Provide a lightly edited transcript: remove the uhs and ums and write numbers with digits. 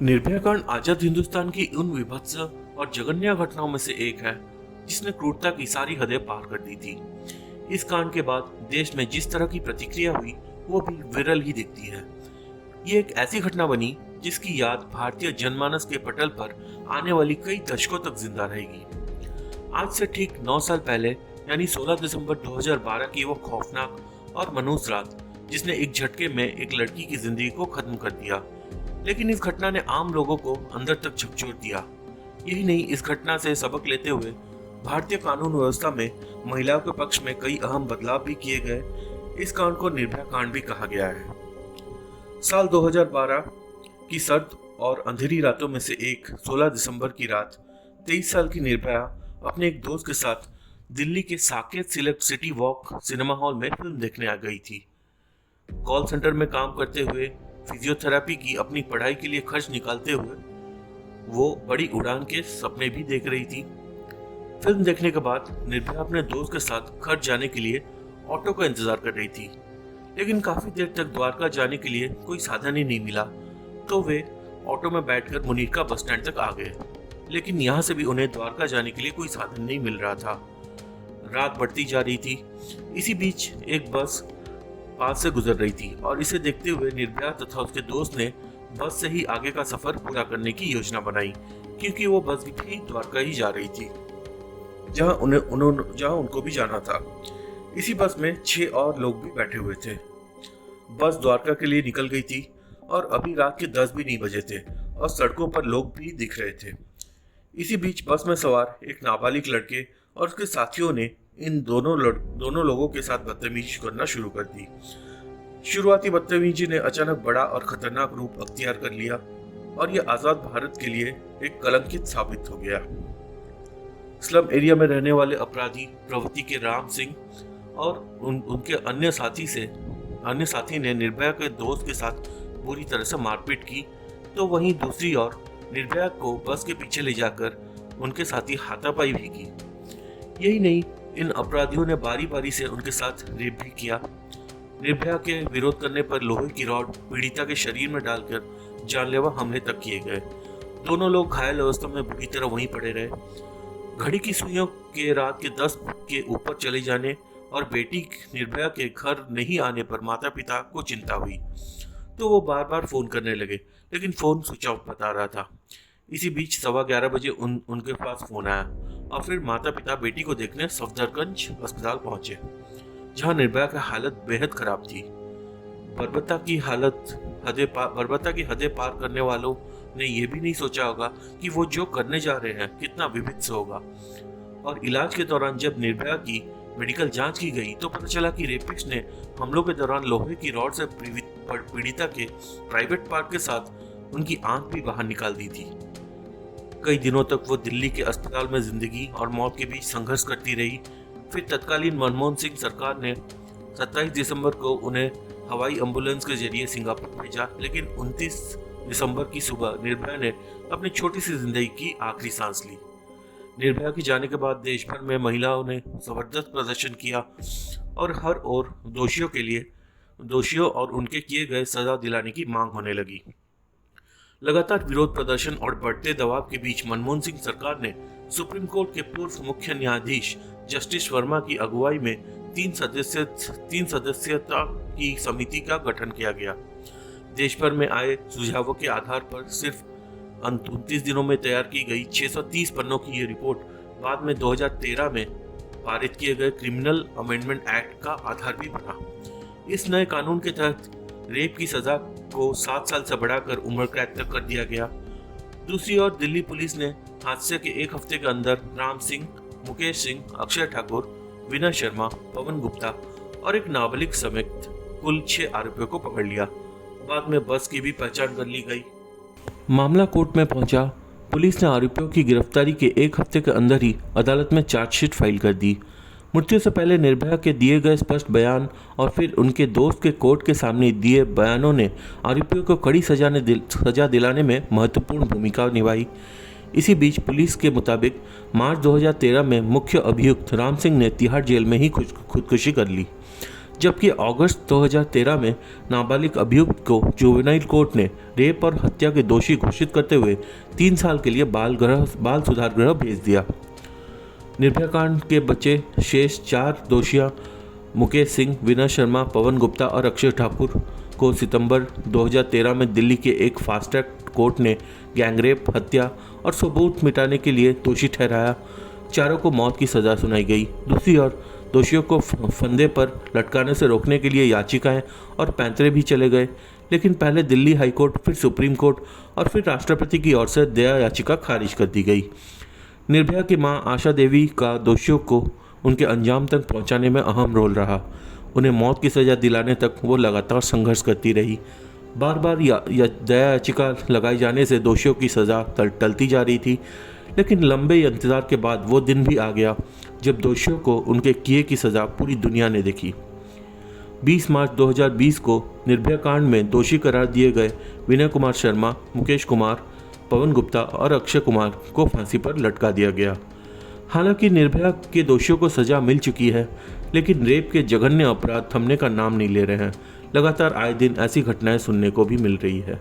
निर्भया कांड आजाद हिंदुस्तान की उन विभत्स और जघन्य घटनाओं में से एक है जिसने क्रूरता की सारी हदें पार कर दी थी। इस कांड के बाद देश में जिस तरह की प्रतिक्रिया हुई वो भी विरल ही दिखती है। ये एक ऐसी घटना बनी जिसकी याद भारतीय जनमानस के पटल पर आने वाली कई दशकों तक जिंदा रहेगी। आज से ठीक 9 साल पहले यानी 16 दिसंबर 2012 की वो खौफनाक और मनहूस रात जिसने एक झटके में एक लड़की की जिंदगी को खत्म कर दिया। लेकिन इस घटना ने आम लोगों को अंदर तक झकझोर दिया। यही नहीं, इस घटना से सबक लेते हुए भारतीय कानून व्यवस्था में महिलाओं के पक्ष में कई अहम बदलाव भी किए गए। इस कांड को निर्भया कांड भी कहा गया है। साल 2012 की सर्द और अंधेरी रातों में से एक 16 दिसंबर की रात 23 साल की निर्भया अपने एक दोस्त के साथ दिल्ली के Saket select city walk cinema hall में फिल्म देखने आ गई थी। कॉल सेंटर में काम करते हुए फिजियोथेरेपी की अपनी पढ़ाई के लिए खर्च निकालते हुए वो बड़ी उड़ान के सपने भी देख रही थी। फिल्म देखने के बाद निर्भया अपने दोस्त के साथ घर जाने के लिए ऑटो का इंतजार कर रही थी, लेकिन काफी देर तक द्वारका जाने के लिए कोई साधन ही नहीं मिला। तो वे ऑटो में बैठकर मुनीरका बस स्टैंड तक आ गए, लेकिन यहाँ से भी उन्हें द्वारका जाने के लिए कोई साधन नहीं मिल रहा था। रात बढ़ती जा रही थी। इसी बीच एक बस पास से गुजर रही थी और इसे देखते हुए निर्भया तथा उसके दोस्त ने बस से ही आगे का सफर पूरा करने की योजना बनाई, क्योंकि वो बस भी द्वारका ही जा रही थी जहां उनको भी जाना था। इसी बस में 6 और लोग भी बैठे हुए थे। बस द्वारका के लिए निकल गई थी और अभी रात के 10 भी नहीं बजे थे और सड़कों पर लोग भी दिख रहे थे। इसी बीच बस में सवार एक नाबालिग लड़के और उसके साथियों ने इन दोनों लोगों के साथ बदतमीजी करना शुरू कर दी। शुरुआती बदतमीजी ने अचानक बड़ा और खतरनाक रूप अख्तियार कर लिया और यह आजाद भारत के लिए एक कलंकित साबित हो गया। स्लम एरिया में रहने वाले अपराधी प्रवृत्ति के राम सिंह और उनके अन्य साथी ने निर्भया के दोस्त के साथ बुरी तरह से मारपीट की। तो वहीं दूसरी ओर निर्भया को बस के पीछे ले जाकर उनके साथी हाथापाई भी की। यही नहीं, इन अपराधियों ने बारी बारी से उनके साथ रेप भी किया। निर्भया के विरोध करने पर लोहे की रॉड पीड़िता के शरीर में डालकर जानलेवा हमले तक किए गए। दोनों लोग घायल अवस्था में बुरी तरह वहीं पड़े रहे। घड़ी की सुइयों के रात के 10 के ऊपर चले जाने और बेटी निर्भया के घर नहीं आने पर माता पिता को चिंता हुई, तो वो बार बार फोन करने लगे, लेकिन फोन स्विच ऑफ बता रहा था। इसी बीच 11:15 बजे उनके पास फोन आया और फिर माता पिता बेटी को देखने सफदरगंज अस्पताल पहुंचे, जहां निर्भया की हालत बेहद खराब थी। बर्बरता की हदें पार करने वालों ने यह भी नहीं सोचा होगा कि वो जो करने जा रहे हैं कितना विभत्स होगा। और इलाज के दौरान जब निर्भया की मेडिकल जांच की गई तो पता चला कि रेपिस्ट ने हमलों के दौरान लोहे की रॉड से पीड़िता के प्राइवेट पार्ट के साथ उनकी आंख भी बाहर निकाल दी थी। कई दिनों तक वो दिल्ली के अस्पताल में जिंदगी और मौत के बीच संघर्ष करती रही। फिर तत्कालीन मनमोहन सिंह सरकार ने 27 दिसंबर को उन्हें हवाई एम्बुलेंस के जरिए सिंगापुर भेजा, लेकिन 29 दिसंबर की सुबह निर्भया ने अपनी छोटी सी जिंदगी की आखिरी सांस ली। निर्भया के जाने के बाद देश भर में महिलाओं ने जबरदस्त प्रदर्शन किया और हर ओर दोषियों और उनके किए गए सजा दिलाने की मांग होने लगी। लगातार विरोध प्रदर्शन और बढ़ते दबाव के बीच मनमोहन सिंह सरकार ने सुप्रीम कोर्ट के पूर्व मुख्य न्यायाधीश जस्टिस वर्मा की अगुवाई में 3 सदस्यता की समिति का गठन किया गया। देश भर में आए सुझावों के आधार पर सिर्फ 29 दिनों में तैयार की गई 630 पन्नों की ये रिपोर्ट बाद में 2013 में पारित किए गए क्रिमिनल अमेंडमेंट एक्ट का आधार भी बना। इस नए कानून के तहत रेप की सजा को 7 साल से बढ़ाकर उम्र कैद तक कर दिया गया। दूसरी ओर दिल्ली पुलिस ने हादसे के 1 हफ्ते के अंदर राम सिंह, मुकेश सिंह, अक्षय ठाकुर, विनय शर्मा, पवन गुप्ता और एक नाबालिग समेत कुल 6 आरोपियों को पकड़ लिया। बाद में बस की भी पहचान कर ली गई। मामला कोर्ट में पहुंचा। पुलिस ने आरोपियों की गिरफ्तारी के 1 हफ्ते के अंदर ही अदालत में चार्जशीट फाइल कर दी। मृत्यु से पहले निर्भया के दिए गए स्पष्ट बयान और फिर उनके दोस्त के कोर्ट के सामने दिए बयानों ने आरोपियों को कड़ी सजा दिलाने में महत्वपूर्ण भूमिका निभाई। इसी बीच पुलिस के मुताबिक मार्च 2013 में मुख्य अभियुक्त राम सिंह ने तिहाड़ जेल में ही खुदकुशी कर ली, जबकि अगस्त 2013 में नाबालिग अभियुक्त को जुवेनाइल कोर्ट ने रेप और हत्या के दोषी घोषित करते हुए 3 साल के लिए बाल सुधार गृह भेज दिया। निर्भया कांड के बचे शेष 4 दोषियों मुकेश सिंह, विनय शर्मा, पवन गुप्ता और अक्षय ठाकुर को सितंबर 2013 में दिल्ली के एक फास्ट ट्रैक कोर्ट ने गैंगरेप, हत्या और सबूत मिटाने के लिए दोषी ठहराया। चारों को मौत की सज़ा सुनाई गई। दूसरी ओर दोषियों को फंदे पर लटकाने से रोकने के लिए याचिकाएं और पैंतरे भी चले गए, लेकिन पहले दिल्ली हाई कोर्ट, फिर सुप्रीम कोर्ट और फिर राष्ट्रपति की ओर से दया याचिका खारिज कर दी गई। निर्भया की मां आशा देवी का दोषियों को उनके अंजाम तक पहुंचाने में अहम रोल रहा। उन्हें मौत की सज़ा दिलाने तक वो लगातार संघर्ष करती रही। बार बार दया याचिका लगाई जाने से दोषियों की सज़ा टलती जा रही थी, लेकिन लंबे इंतजार के बाद वो दिन भी आ गया जब दोषियों को उनके किए की सज़ा पूरी दुनिया ने देखी। 20 मार्च 2020 को निर्भया कांड में दोषी करार दिए गए विनय कुमार शर्मा, मुकेश कुमार, पवन गुप्ता और अक्षय कुमार को फांसी पर लटका दिया गया। हालांकि निर्भया के दोषियों को सज़ा मिल चुकी है, लेकिन रेप के जघन्य अपराध थमने का नाम नहीं ले रहे हैं। लगातार आए दिन ऐसी घटनाएं सुनने को भी मिल रही है।